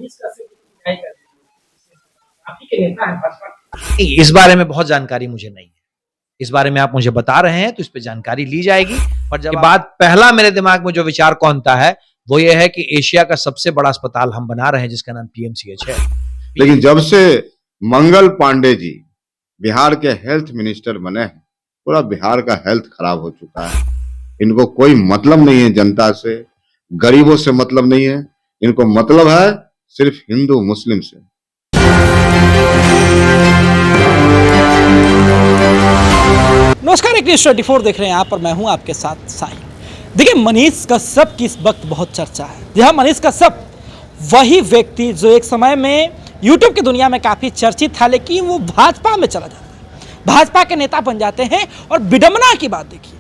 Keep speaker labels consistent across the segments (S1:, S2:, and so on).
S1: मनीष कश्यप की पिटाई कर दी। आप ही के नेता हैं भाजपा के।
S2: नहीं, इस बारे में बहुत जानकारी मुझे नहीं है। इस बारे में आप मुझे बता रहे हैं तो इस पे जानकारी ली जाएगी। पर जब बात पहला मेरे दिमाग में जो विचार कौनता है वो ये है कि एशिया का सबसे बड़ा अस्पताल हम बना रहे हैं जिसका नाम पीएमसीएच है।
S3: लेकिन जब से मंगल पांडे जी बिहार के हेल्थ मिनिस्टर बने हैं, पूरा बिहार का हेल्थ खराब हो चुका है। इनको कोई मतलब नहीं है जनता से, गरीबों से मतलब नहीं है, इनको मतलब है सिर्फ हिंदू मुस्लिम से।
S4: नमस्कार, एक न्यूज़ 24 देख रहे हैं आप और मैं हूं आपके साथ साहिल। देखिए, मनीष कश्यप की इस वक्त बहुत चर्चा है। यह मनीष कश्यप वही व्यक्ति जो एक समय में यूट्यूब की दुनिया में काफ़ी चर्चित था, लेकिन वो भाजपा में चला जाता है, भाजपा के नेता बन जाते हैं। और विडंबना की बात देखिए,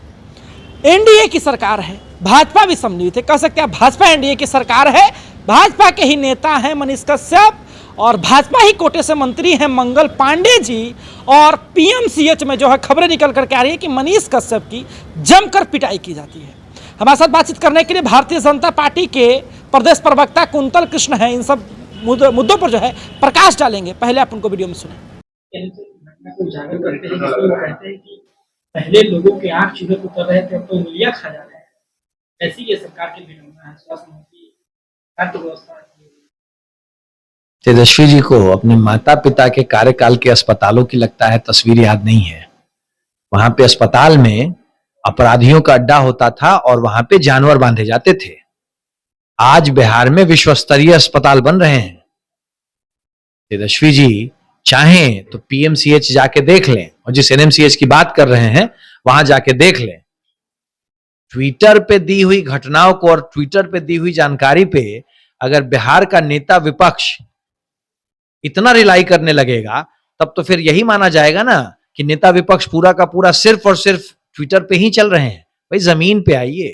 S4: एनडीए की सरकार है, भाजपा भी सम्मिलित है, कह सकते हैं भाजपा एनडीए की सरकार है, भाजपा के ही नेता हैं मनीष कश्यप और भाजपा ही कोटे से मंत्री हैं मंगल पांडे जी। और पीएमसीएच में जो है खबरें निकल करके आ रही है कि मनीष कश्यप की जमकर पिटाई की जाती है। हमारे साथ बातचीत करने के लिए भारतीय जनता पार्टी के प्रदेश प्रवक्ता कुंतल कृष्ण हैं। इन सब मुद्दों पर जो है प्रकाश डालेंगे। पहले आप उनको वीडियो में सुने।
S1: घटना को उजागर करते हैं जिसमें वो कहते हैं कि पहले लोगों के आंख चूल्हे को कर रहे थे, अब तो उंगलियां खा जा रहे हैं। ऐसी ये सरकार की विडंबना है। स्वास्थ्य मंत्री खाद्य व्यवस्था
S2: तेजस्वी जी को अपने माता पिता के कार्यकाल के अस्पतालों की लगता है तस्वीर याद नहीं है। वहां पे अस्पताल में अपराधियों का अड्डा होता था और वहां पे जानवर बांधे जाते थे। आज बिहार में विश्व स्तरीय अस्पताल बन रहे हैं। तेजस्वी जी चाहें तो पीएमसीएच जाके देख लें और जिस एनएमसीएच की बात कर रहे हैं वहां जाके देख लें। ट्विटर पे दी हुई घटनाओं को और ट्विटर पे दी हुई जानकारी पे अगर बिहार का नेता विपक्ष इतना रिलाई करने लगेगा तब तो फिर यही माना जाएगा ना कि नेता विपक्ष पूरा का पूरा सिर्फ और सिर्फ ट्विटर पे ही चल रहे हैं। भाई जमीन पे आइए,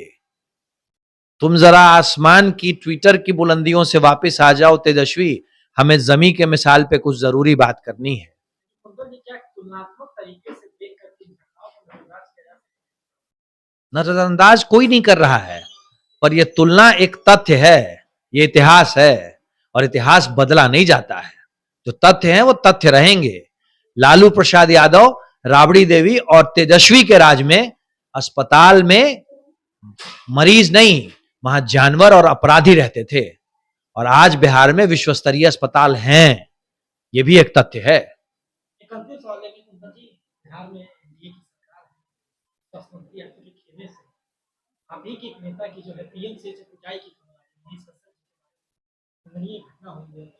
S2: तुम जरा आसमान की ट्विटर की बुलंदियों से वापस आ जाओ तेजस्वी। हमें जमीन के मिसाल पे कुछ जरूरी बात करनी है।
S1: क्या तुलनात्मक तरीके से देख करके घटनाओं को नजरअंदाज किया जा सकता है?
S2: नजरअंदाज कोई नहीं कर रहा है, पर यह तुलना एक तथ्य है, यह इतिहास है और इतिहास बदला नहीं जाता है। जो तथ्य हैं वो तथ्य रहेंगे। लालू प्रसाद यादव, राबड़ी देवी और तेजस्वी के राज में अस्पताल में मरीज नहीं, वहां जानवर और अपराधी रहते थे और आज बिहार में विश्व स्तरीय अस्पताल हैं। यह भी एक तथ्य है।
S1: एक अंतिम सवाल है कि कुंतल जी, बिहार में एनडीए की सरकार है, स्वास्थ्य मंत्री आपके खेमे से आप ही के एक नेता की जो है पीएमसीएच से पिटाई की खबर आई है। मनीष कश्यप की घटना हुई है।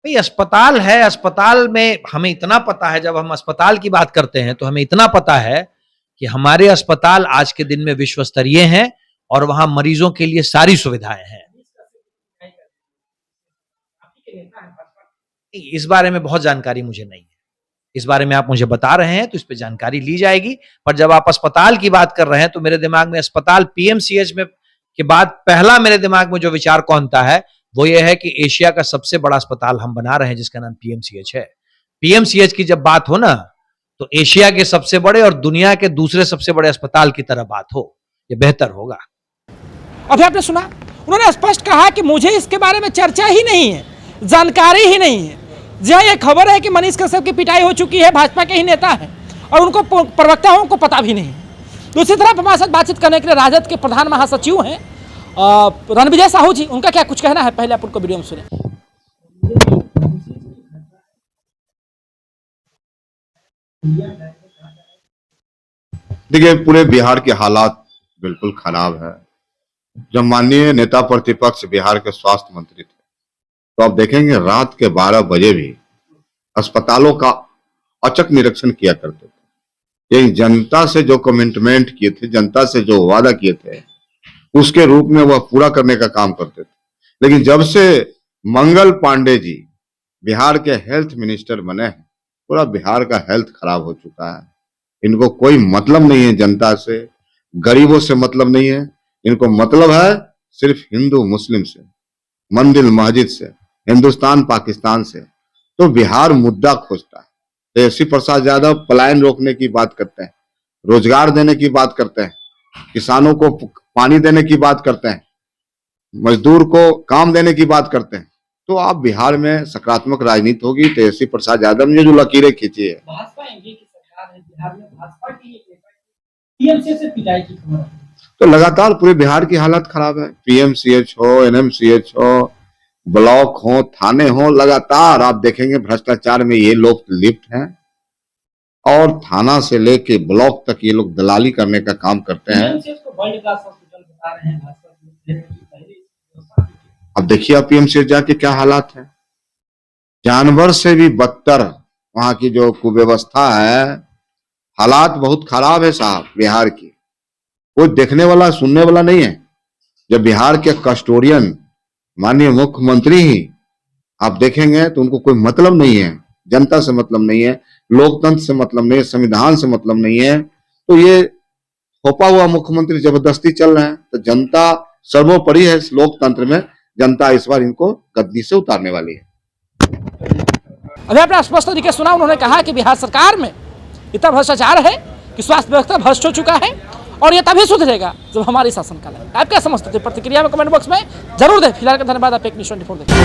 S2: भाई अस्पताल है, अस्पताल में हमें इतना पता है, जब हम अस्पताल की बात करते हैं तो हमें इतना पता है कि हमारे अस्पताल आज के दिन में विश्व स्तरीय हैं और वहां मरीजों के लिए सारी सुविधाएं हैं।
S1: आप ही के नेता हैं भाजपा के।
S2: इस बारे में बहुत जानकारी मुझे नहीं है। इस बारे में आप मुझे बता रहे हैं तो इस पे जानकारी ली जाएगी। पर जब आप अस्पताल की बात कर रहे हैं तो मेरे दिमाग में अस्पताल पीएमसीएच में के बाद पहला मेरे दिमाग में जो विचार कौनता है वो ये है कि एशिया का सबसे बड़ा अस्पताल हम बना रहे हैं जिसका नाम पीएमसीएच है। पीएमसीएच की जब बात हो ना तो एशिया के सबसे बड़े और दुनिया के दूसरे सबसे बड़े अस्पताल की तरह बात हो, ये बेहतर होगा।
S4: अभी आपने सुना, उन्होंने स्पष्ट कहा कि मुझे इसके बारे में चर्चा ही नहीं है, जानकारी ही नहीं है। जहाँ यह खबर है कि मनीष कश्यप की पिटाई हो चुकी है, भाजपा के ही नेता है और उनको प्रवक्ताओं को पता भी नहीं है। दूसरी तरफ हमारे साथ बातचीत करने के लिए राजद के प्रधान महासचिव हैं रणविजय साहू जी। उनका क्या कुछ कहना है, पहले आप उनको वीडियो में सुने।
S3: देखिए, पूरे बिहार के हालात बिल्कुल खराब है। जब माननीय नेता प्रतिपक्ष बिहार के स्वास्थ्य मंत्री थे तो आप देखेंगे रात के 12 बजे भी अस्पतालों का अचक निरीक्षण किया करते थे। यही जनता से जो कमिटमेंट किए थे, जनता से जो वादा किए थे, उसके रूप में वह पूरा करने का काम करते थे। लेकिन जब से मंगल पांडे जी बिहार के हेल्थ मिनिस्टर बने हैं, पूरा बिहार का हेल्थ खराब हो चुका है। इनको कोई मतलब नहीं है जनता से, गरीबों से मतलब नहीं है, इनको मतलब है सिर्फ हिंदू मुस्लिम से, मंदिर मस्जिद से, हिंदुस्तान पाकिस्तान से। तो बिहार मुद्दा खोजता है। तेजस्वी प्रसाद यादव पलायन रोकने की बात करते हैं, रोजगार देने की बात करते हैं, किसानों को पानी देने की बात करते हैं, मजदूर को काम देने की बात करते हैं। तो आप बिहार में सकारात्मक राजनीति होगी, तेजस्वी प्रसाद यादव ने जो लकीरें खींची है।
S1: भाजपा एनडीए की सरकार है, बिहार में भाजपा की एक नेता टीएमसी से पिटाई की खबर है।
S3: तो लगातार पूरे बिहार की हालत खराब है। पीएमसीएच हो, एनएमसीएच हो, ब्लॉक हो, थाने हो, लगातार आप देखेंगे भ्रष्टाचार में ये लोग लिप्त हैं और थाना से लेके ब्लॉक तक ये लोग दलाली करने का काम करते हैं।
S1: पीएमसीएच को वर्ल्ड क्लास हॉस्पिटल बता रहे हैं भाजपा के लोग, पहले व्यवस्था थी।
S3: अब देखिए आप पीएमसीएच जाके क्या हालात है, जानवर से भी बदतर वहां की जो कुव्यवस्था है, हालात बहुत खराब है साहब बिहार की। कोई देखने वाला सुनने वाला नहीं है। जब बिहार के कस्टोडियन माननीय मुख्यमंत्री ही आप देखेंगे तो उनको कोई मतलब नहीं है, जनता से मतलब नहीं है, लोकतंत्र से मतलब नहीं है, संविधान से मतलब नहीं है, तो ये थोपा हुआ मुख्यमंत्री जबरदस्ती चल रहे हैं। तो जनता सर्वोपरि है इस लोकतंत्र में, जनता इस बार इनको गद्दी से उतारने वाली है।
S4: अभी आपने स्पष्ट तरीके सुना, उन्होंने कहा कि बिहार सरकार में इतना भ्रष्टाचार है कि स्वास्थ्य व्यवस्था भ्रष्ट हो चुका है और ये तभी सुधरेगा जब हमारी शासनकाल है। आप क्या समझते थे? प्रतिक्रिया में कमेंट बॉक्स में जरूर दें। फिलहाल का धन्यवाद। आप एक न्यूज़ 24 देखिए।